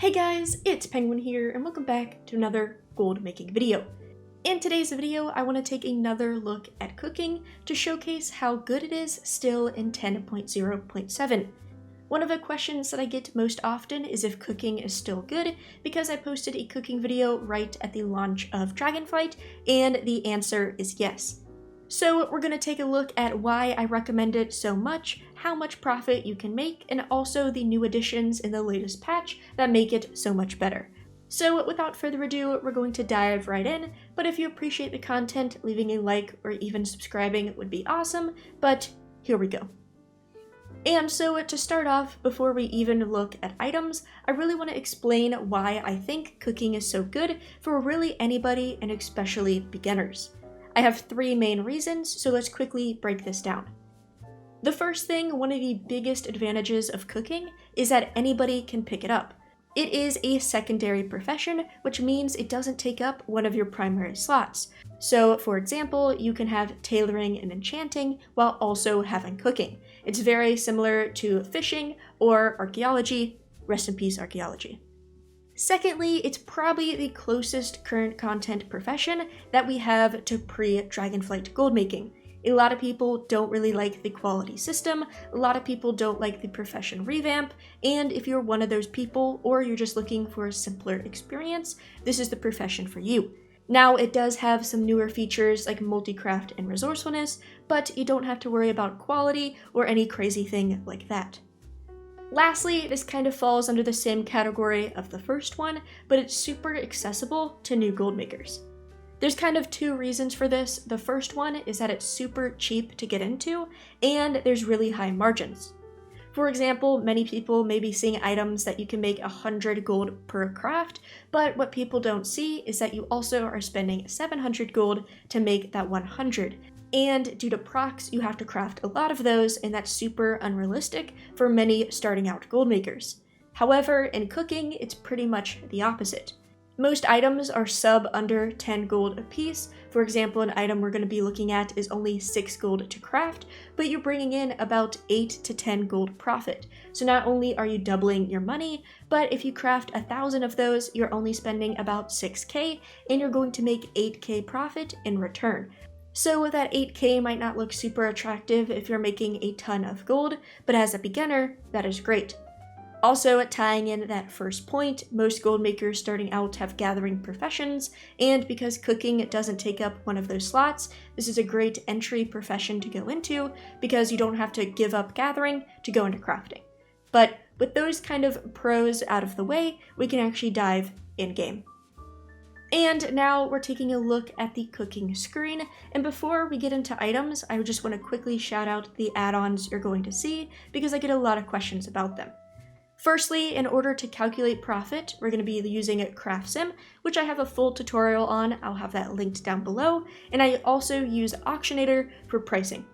Hey guys, it's Penguin here, and welcome back to another gold making video. In today's video, I want to take another look at cooking to showcase how good it is still in 10.0.7. One of the questions that I get most often is if cooking is still good, because I posted a cooking video right at the launch of Dragonflight, and the answer is yes. So we're going to take a look at why I recommend it so much, how much profit you can make, and also the new additions in the latest patch that make it so much better. So without further ado, we're going to dive right in, but if you appreciate the content, leaving a like or even subscribing would be awesome, but here we go. And so to start off, before we even look at items, I really want to explain why I think cooking is so good for really anybody and especially beginners. I have three main reasons, so let's quickly break this down. The first thing, one of the biggest advantages of cooking, is that anybody can pick it up. It is a secondary profession, which means it doesn't take up one of your primary slots. So, for example, you can have tailoring and enchanting while also having cooking. It's very similar to fishing or archaeology. Rest in peace, archaeology. Secondly, it's probably the closest current content profession that we have to pre-Dragonflight gold making. A lot of people don't really like the quality system, a lot of people don't like the profession revamp, and if you're one of those people or you're just looking for a simpler experience, this is the profession for you. Now, it does have some newer features like multi-craft and resourcefulness, but you don't have to worry about quality or any crazy thing like that. Lastly, this kind of falls under the same category of the first one, but it's super accessible to new gold makers. There's kind of two reasons for this. The first one is that it's super cheap to get into, and there's really high margins. For example, many people may be seeing items that you can make 100 gold per craft, but what people don't see is that you also are spending 700 gold to make that 100. And due to procs, you have to craft a lot of those, and that's super unrealistic for many starting out gold makers. However, in cooking, it's pretty much the opposite. Most items are under 10 gold a piece. For example, an item we're going to be looking at is only 6 gold to craft, but you're bringing in about 8 to 10 gold profit. So not only are you doubling your money, but if you craft 1,000 of those, you're only spending about 6k, and you're going to make 8k profit in return. So that 8k might not look super attractive if you're making a ton of gold, but as a beginner, that is great. Also, tying in that first point, most gold makers starting out have gathering professions, and because cooking doesn't take up one of those slots, this is a great entry profession to go into because you don't have to give up gathering to go into crafting. But with those kind of pros out of the way, we can actually dive in-game. And now we're taking a look at the cooking screen, and before we get into items, I just want to quickly shout out the add-ons you're going to see because I get a lot of questions about them. Firstly, in order to calculate profit, we're going to be using CraftSim, which I have a full tutorial on. I'll have that linked down below, and I also use Auctionator for pricing.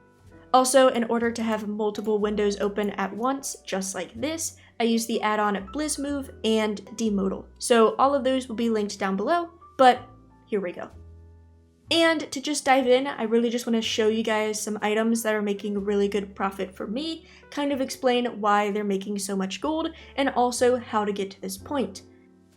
Also, in order to have multiple windows open at once, just like this, I use the add-on BlizzMove and Demodal. So all of those will be linked down below. But here we go. And to just dive in, I really just want to show you guys some items that are making really good profit for me, kind of explain why they're making so much gold, and also how to get to this point.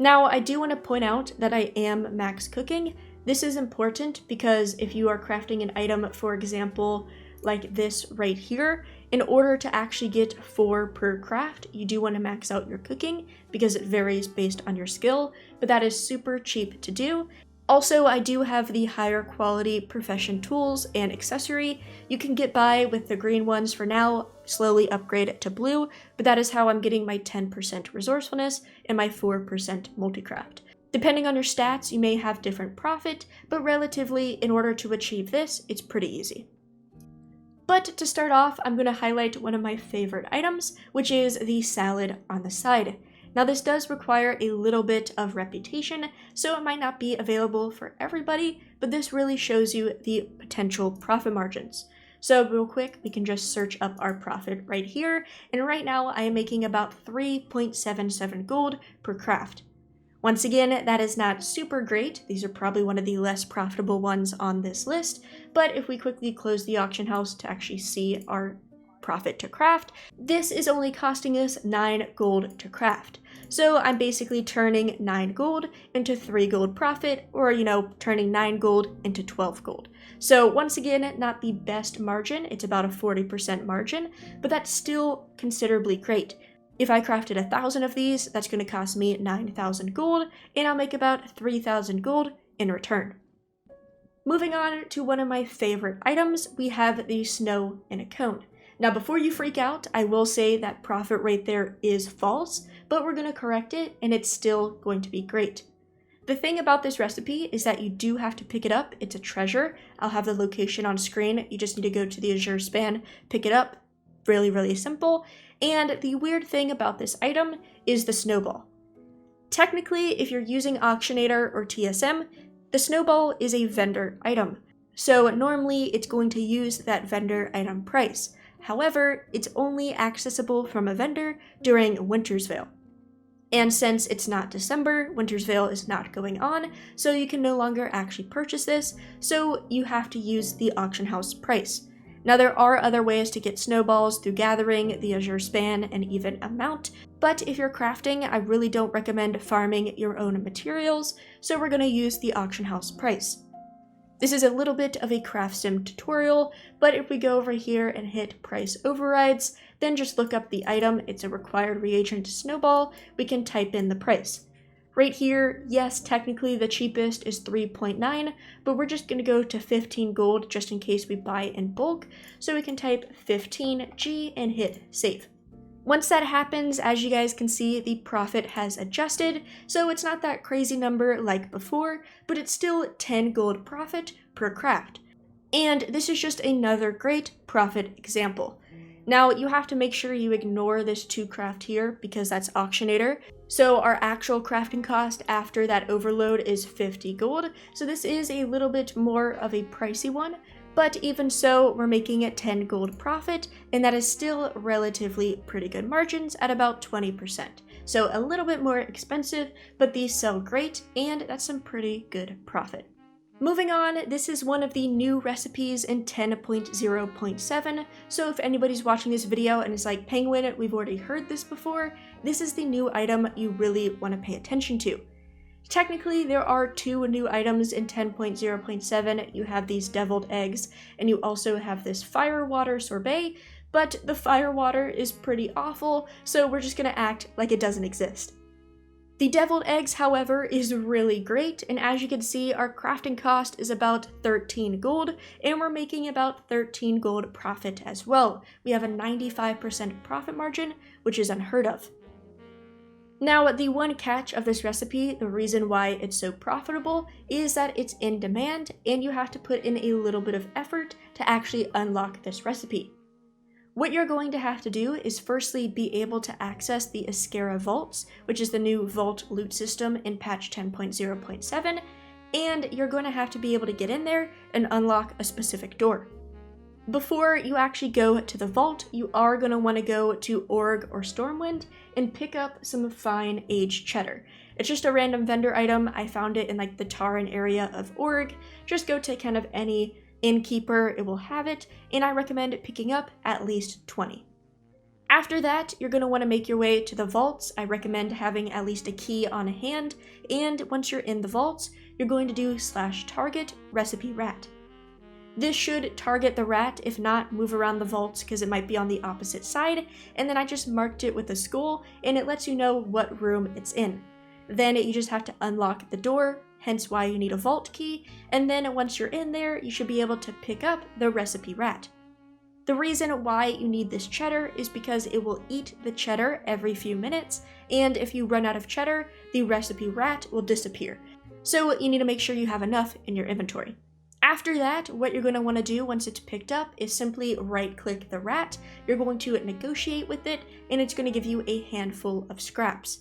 Now, I do want to point out that I am max cooking. This is important because if you are crafting an item, for example, like this right here, in order to actually get 4 per craft, you do want to max out your cooking because it varies based on your skill, but that is super cheap to do. Also, I do have the higher quality profession tools and accessory. You can get by with the green ones for now, slowly upgrade it to blue, but that is how I'm getting my 10% resourcefulness and my 4% multicraft. Depending on your stats, you may have different profit, but relatively, in order to achieve this, it's pretty easy. But to start off, I'm going to highlight one of my favorite items, which is the salad on the side. Now, this does require a little bit of reputation, so it might not be available for everybody, but this really shows you the potential profit margins. So real quick, we can just search up our profit right here, and right now I am making about 3.77 gold per craft. Once again, that is not super great. These are probably one of the less profitable ones on this list, but if we quickly close the auction house to actually see our profit to craft. This is only costing us 9 gold to craft. So I'm basically turning 9 gold into 3 gold profit, or turning 9 gold into 12 gold. So once again, not the best margin, it's about a 40% margin, but that's still considerably great. If I crafted 1,000 of these, that's going to cost me 9,000 gold, and I'll make about 3,000 gold in return. Moving on to one of my favorite items, we have the snow in a cone. Now before you freak out, I will say that profit right there is false, but we're going to correct it and it's still going to be great. The thing about this recipe is that you do have to pick it up. It's a treasure. I'll have the location on screen. You just need to go to the Azure span, pick it up. Really, really simple. And the weird thing about this item is the snowball. Technically, if you're using Auctionator or TSM, the snowball is a vendor item. So normally it's going to use that vendor item price. However, it's only accessible from a vendor during Winter's Veil. And since it's not December, Winter's Veil is not going on, so you can no longer actually purchase this, so you have to use the auction house price. Now there are other ways to get snowballs through gathering, the Azure span, and even a mount, but if you're crafting, I really don't recommend farming your own materials, so we're going to use the auction house price. This is a little bit of a craft sim tutorial, but if we go over here and hit price overrides, then just look up the item, it's a required reagent snowball, we can type in the price. Right here, yes, technically the cheapest is 3.9, but we're just going to go to 15 gold just in case we buy in bulk, so we can type 15G and hit save. Once that happens, as you guys can see, the profit has adjusted, so it's not that crazy number like before, but it's still 10 gold profit per craft. And this is just another great profit example. Now, you have to make sure you ignore this 2 craft here because that's Auctionator. So our actual crafting cost after that overload is 50 gold. So this is a little bit more of a pricey one, but even so, we're making it 10 gold profit, and that is still relatively pretty good margins at about 20%. So a little bit more expensive, but these sell great, and that's some pretty good profit. Moving on, this is one of the new recipes in 10.0.7, so if anybody's watching this video and is like, Penguin, we've already heard this before, this is the new item you really want to pay attention to. Technically, there are 2 new items in 10.0.7. You have these deviled eggs, and you also have this fire water sorbet, but the fire water is pretty awful, so we're just gonna act like it doesn't exist. The deviled eggs, however, is really great, and as you can see, our crafting cost is about 13 gold, and we're making about 13 gold profit as well. We have a 95% profit margin, which is unheard of. Now, the one catch of this recipe, the reason why it's so profitable, is that it's in demand, and you have to put in a little bit of effort to actually unlock this recipe. What you're going to have to do is firstly be able to access the Ascara vaults, which is the new vault loot system in patch 10.0.7, and you're going to have to be able to get in there and unlock a specific door. Before you actually go to the vault, you are going to want to go to Org or Stormwind and pick up some fine aged cheddar. It's just a random vendor item. I found it in like the Taran area of Org. Just go to kind of any innkeeper, it will have it, and I recommend picking up at least 20. After that, you're going to want to make your way to the vaults. I recommend having at least a key on hand, and once you're in the vaults, you're going to do /target recipe rat. This should target the rat, if not, move around the vaults because it might be on the opposite side, and then I just marked it with a skull, and it lets you know what room it's in. Then you just have to unlock the door, hence why you need a vault key, and then once you're in there, you should be able to pick up the recipe rat. The reason why you need this cheddar is because it will eat the cheddar every few minutes, and if you run out of cheddar, the recipe rat will disappear. So you need to make sure you have enough in your inventory. After that, what you're going to want to do once it's picked up is simply right-click the rat, you're going to negotiate with it, and it's going to give you a handful of scraps.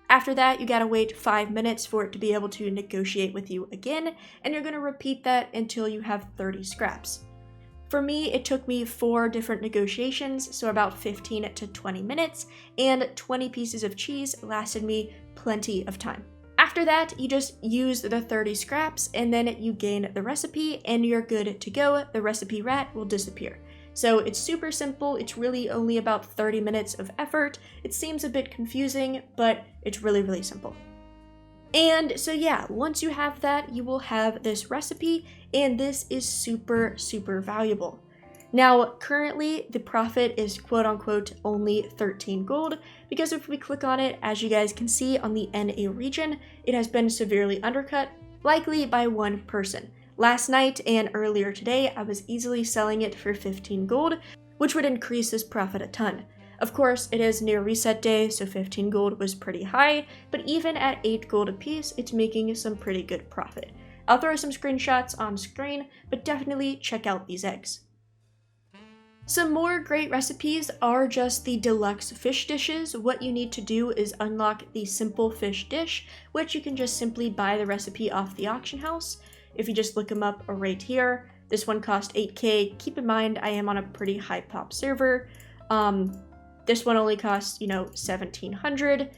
After that, you gotta wait 5 minutes for it to be able to negotiate with you again, and you're gonna repeat that until you have 30 scraps. For me, it took me 4 different negotiations, so about 15 to 20 minutes, and 20 pieces of cheese lasted me plenty of time. After that, you just use the 30 scraps, and then you gain the recipe, and you're good to go. The recipe rat will disappear. So it's super simple, it's really only about 30 minutes of effort. It seems a bit confusing, but it's really, really simple. And so yeah, once you have that, you will have this recipe, and this is super, super valuable. Now, currently, the profit is quote-unquote only 13 gold, because if we click on it, as you guys can see on the NA region, it has been severely undercut, likely by one person. Last night and earlier today, I was easily selling it for 15 gold, which would increase this profit a ton. Of course, it is near reset day, so 15 gold was pretty high, but even at 8 gold apiece, it's making some pretty good profit. I'll throw some screenshots on screen, but definitely check out these eggs. Some more great recipes are just the deluxe fish dishes. What you need to do is unlock the simple fish dish, which you can just simply buy the recipe off the auction house. If you just look them up right here, this one cost 8k. Keep in mind, I am on a pretty high pop server. This one only costs, 1700.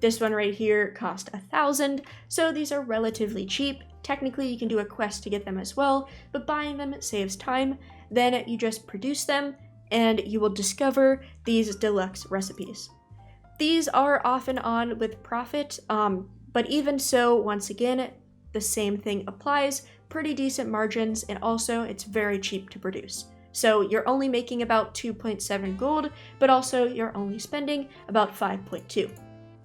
This one right here cost 1000. So these are relatively cheap. Technically, you can do a quest to get them as well, but buying them saves time. Then you just produce them, and you will discover these deluxe recipes. These are off and on with profit, but even so, once again, the same thing applies. Pretty decent margins, and also it's very cheap to produce. So you're only making about 2.7 gold, but also you're only spending about 5.2.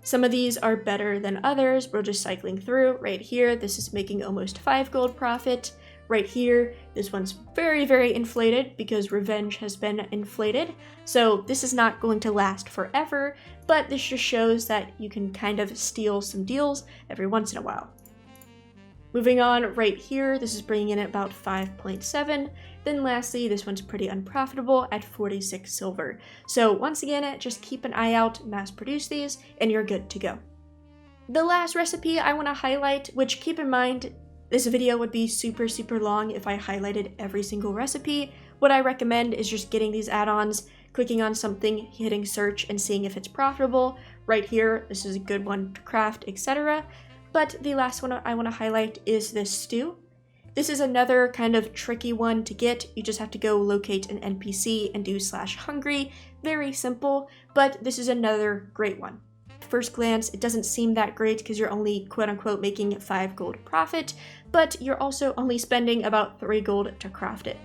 Some of these are better than others. We're just cycling through. Right here, this is making almost 5 gold profit. Right here, this one's very, very inflated because revenge has been inflated. So this is not going to last forever, but this just shows that you can kind of steal some deals every once in a while. Moving on, right here, this is bringing in about 5.7. Then lastly, this one's pretty unprofitable at 46 silver. So once again, just keep an eye out, mass produce these, and you're good to go. The last recipe I want to highlight, which keep in mind, this video would be super, super long if I highlighted every single recipe. What I recommend is just getting these add-ons, clicking on something, hitting search, and seeing if it's profitable. Right here, this is a good one to craft, etc. But the last one I want to highlight is this stew. This is another kind of tricky one to get. You just have to go locate an NPC and do /hungry. Very simple, but this is another great one. At first glance, it doesn't seem that great because you're only quote-unquote making 5 gold profit, but you're also only spending about 3 gold to craft it.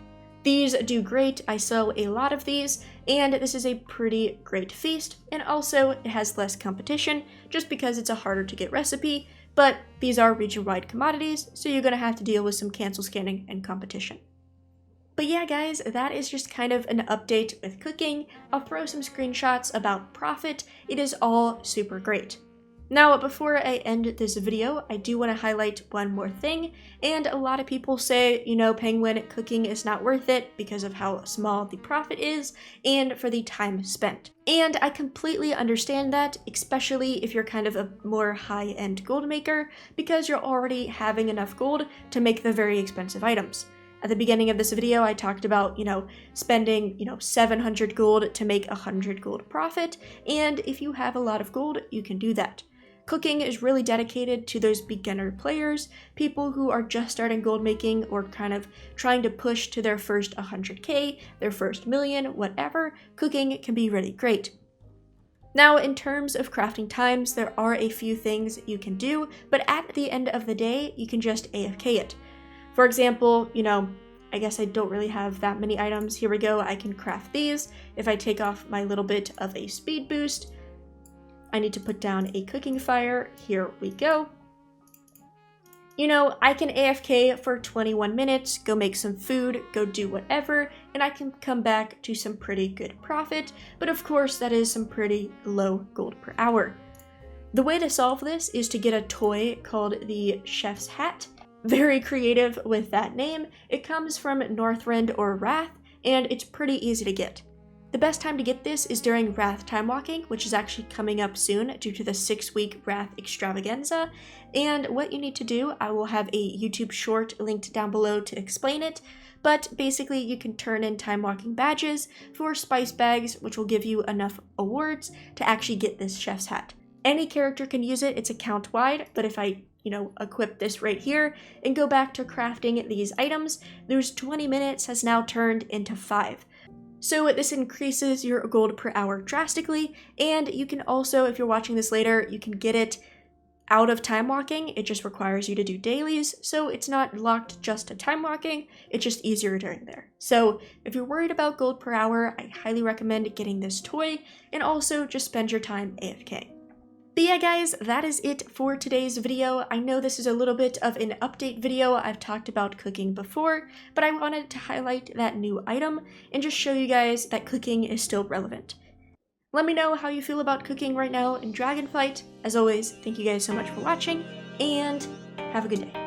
These do great. I sell a lot of these, and this is a pretty great feast, and also it has less competition just because it's a harder to get recipe. But these are region-wide commodities, so you're going to have to deal with some cancel scanning and competition. But yeah, guys, that is just kind of an update with cooking. I'll throw some screenshots about profit. It is all super great. Now, before I end this video, I do want to highlight one more thing. And a lot of people say, Penguin, cooking is not worth it because of how small the profit is and for the time spent. And I completely understand that, especially if you're kind of a more high-end gold maker, because you're already having enough gold to make the very expensive items. At the beginning of this video, I talked about, spending, 700 gold to make 100 gold profit. And if you have a lot of gold, you can do that. Cooking is really dedicated to those beginner players, people who are just starting gold making or kind of trying to push to their first 100k, their first million, whatever. Cooking can be really great. Now, in terms of crafting times, there are a few things you can do, but at the end of the day, you can just AFK it. For example, I guess I don't really have that many items. Here we go, I can craft these. If I take off my little bit of a speed boost, I need to put down a cooking fire. Here we go. I can AFK for 21 minutes, go make some food, go do whatever, and I can come back to some pretty good profit, but of course that is some pretty low gold per hour. The way to solve this is to get a toy called the Chef's Hat. Very creative with that name. It comes from Northrend or Wrath, and it's pretty easy to get. The best time to get this is during Wrath time walking, which is actually coming up soon due to the 6-week Wrath extravaganza. And what you need to do, I will have a YouTube short linked down below to explain it, but basically you can turn in time walking badges for spice bags, which will give you enough awards to actually get this Chef's Hat. Any character can use it, it's account wide, but if I equip this right here and go back to crafting these items, those 20 minutes has now turned into 5. So this increases your gold per hour drastically, and you can also, if you're watching this later, you can get it out of time walking. It just requires you to do dailies, so it's not locked just to time walking, it's just easier during there. So if you're worried about gold per hour, I highly recommend getting this toy, and also just spend your time AFK. But yeah guys, that is it for today's video. I know this is a little bit of an update video. I've talked about cooking before, but I wanted to highlight that new item and just show you guys that cooking is still relevant. Let me know how you feel about cooking right now in Dragonflight. As always, thank you guys so much for watching, and have a good day.